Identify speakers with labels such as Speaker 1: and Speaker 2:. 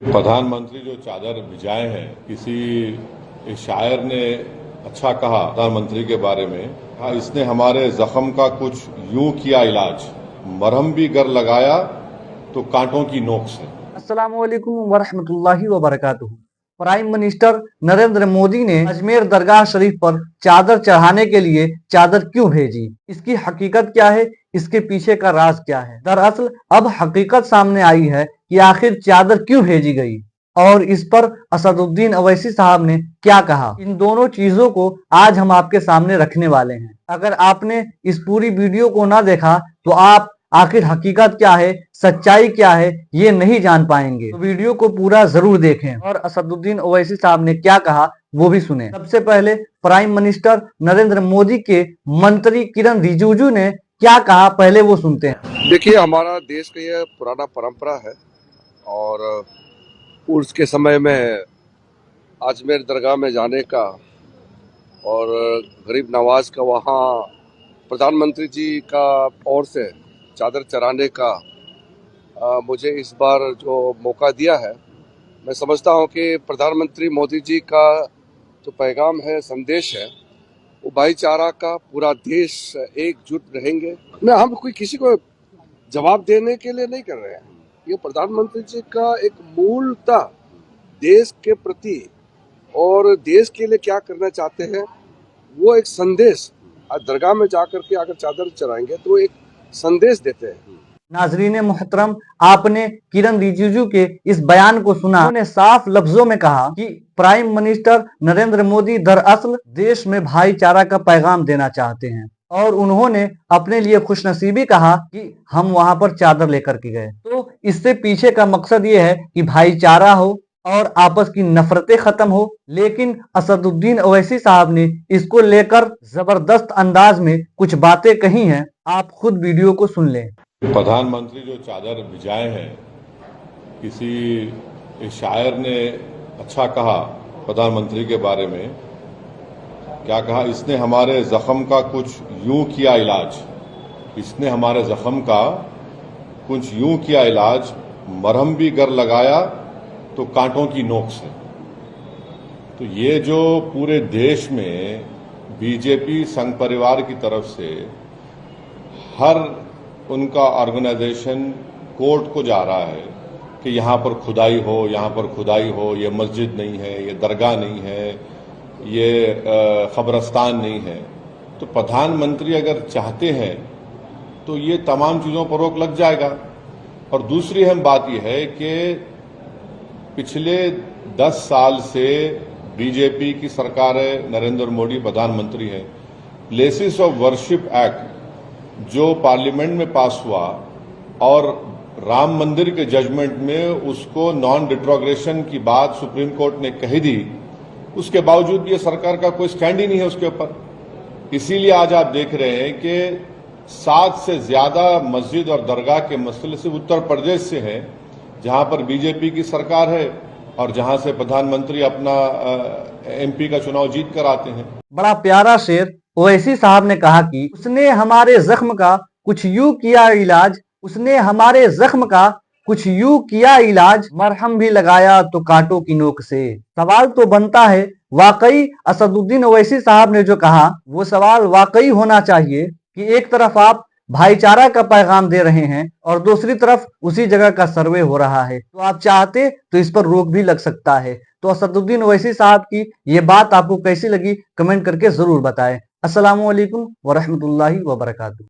Speaker 1: प्रधानमंत्री जो चादर भिजाए हैं, किसी शायर ने अच्छा कहा प्रधानमंत्री के बारे में, कहा इसने हमारे जख्म का कुछ यूं किया इलाज, मरहम भी गर लगाया तो कांटों की नोक से।
Speaker 2: अस्सलामु अलैकुम वरहमतुल्लाहि वबरकातुहू। प्राइम मिनिस्टर नरेंद्र मोदी ने अजमेर दरगाह शरीफ पर चादर चढ़ाने के लिए चादर क्यों भेजी, इसकी हकीकत क्या है, इसके पीछे का राज क्या है। दरअसल अब हकीकत सामने आई है कि आखिर चादर क्यों भेजी गई और इस पर असदुद्दीन अवैसी साहब ने क्या कहा। इन दोनों चीजों को आज हम आपके सामने रखने वाले हैं। अगर आपने इस पूरी वीडियो को ना देखा तो आप आखिर हकीकत क्या है, सच्चाई क्या है, ये नहीं जान पाएंगे। तो वीडियो को पूरा जरूर देखें और असदुद्दीन ओवैसी साहब ने क्या कहा वो भी सुने। सबसे पहले प्राइम मिनिस्टर नरेंद्र मोदी के मंत्री किरण रिजिजू ने क्या कहा, पहले वो सुनते हैं।
Speaker 3: देखिए, हमारा देश का यह पुराना परंपरा है और उर्स के समय में अजमेर दरगाह में जाने का और गरीब नवाज का वहाँ प्रधानमंत्री जी का ओर से चादर चढ़ाने का मुझे इस बार जो मौका दिया है, मैं समझता हूँ कि प्रधानमंत्री मोदी जी का जो पैगाम है, संदेश है, वो भाईचारा का, पूरा देश एकजुट रहेंगे। हम कोई किसी को जवाब देने के लिए नहीं कर रहे हैं। ये प्रधानमंत्री जी का एक मूलता देश के प्रति और देश के लिए क्या करना चाहते हैं, वो एक संदेश दरगाह में जाकर के अगर चादर चढ़ाएंगे तो एक संदेश देते हैं।
Speaker 2: नाजरीन मोहतरम, आपने किरण रिजिजू के इस बयान को सुना। उन्होंने साफ लफ्जों में कहा कि प्राइम मिनिस्टर नरेंद्र मोदी दरअसल देश में भाईचारा का पैगाम देना चाहते हैं और उन्होंने अपने लिए खुशनसीबी कहा कि हम वहां पर चादर लेकर के गए। तो इससे पीछे का मकसद ये है कि भाईचारा हो और आपस की नफरतें खत्म हो। लेकिन असदुद्दीन ओवैसी साहब ने इसको लेकर जबरदस्त अंदाज में कुछ बातें कही हैं, आप खुद वीडियो को सुन लें।
Speaker 1: प्रधानमंत्री जो चादर भिजाए हैं, किसी शायर ने अच्छा कहा प्रधानमंत्री के बारे में, क्या कहा इसने हमारे जख्म का कुछ यूं किया इलाज, इसने हमारे जख्म का कुछ यूं किया इलाज, मरहम भी गर लगाया तो कांटों की नोक से। तो ये जो पूरे देश में बीजेपी संघ परिवार की तरफ से हर उनका ऑर्गेनाइजेशन कोर्ट को जा रहा है कि यहाँ पर खुदाई हो, यहाँ पर खुदाई हो, ये मस्जिद नहीं है, ये दरगाह नहीं है, ये कब्रस्तान नहीं है। तो प्रधानमंत्री अगर चाहते हैं तो ये तमाम चीज़ों पर रोक लग जाएगा। और दूसरी अहम बात यह है कि पिछले 10 साल से बीजेपी की सरकार है, नरेंद्र मोदी प्रधानमंत्री है। प्लेसेस ऑफ वर्शिप एक्ट जो पार्लियामेंट में पास हुआ और राम मंदिर के जजमेंट में उसको नॉन डिट्रोग्रेशन की बात सुप्रीम कोर्ट ने कही दी, उसके बावजूद ये सरकार का कोई स्टैंड ही नहीं है उसके ऊपर। इसीलिए आज आप देख रहे हैं कि 7 से ज्यादा मस्जिद और दरगाह के मसले सिर्फ उत्तर प्रदेश से हैं, जहां पर बीजेपी की सरकार है और जहां से प्रधानमंत्री अपना एमपी का चुनाव जीत कर आते हैं।
Speaker 2: बड़ा प्यारा शेर ओवैसी साहब ने कहा कि उसने हमारे जख्म का कुछ यूं किया इलाज, उसने हमारे जख्म का कुछ यूं किया इलाज, मरहम भी लगाया तो कांटों की नोक से। सवाल तो बनता है, वाकई असदुद्दीन ओवैसी साहब ने जो कहा वो सवाल वाकई होना चाहिए कि एक तरफ आप भाईचारा का पैगाम दे रहे हैं और दूसरी तरफ उसी जगह का सर्वे हो रहा है। तो आप चाहते तो इस पर रोक भी लग सकता है। तो असदुद्दीन ओवैसी साहब की ये बात आपको कैसी लगी, कमेंट करके जरूर बताएं। अस्सलामु अलैकुम वरहमतुल्लाहि वबरकातुहू।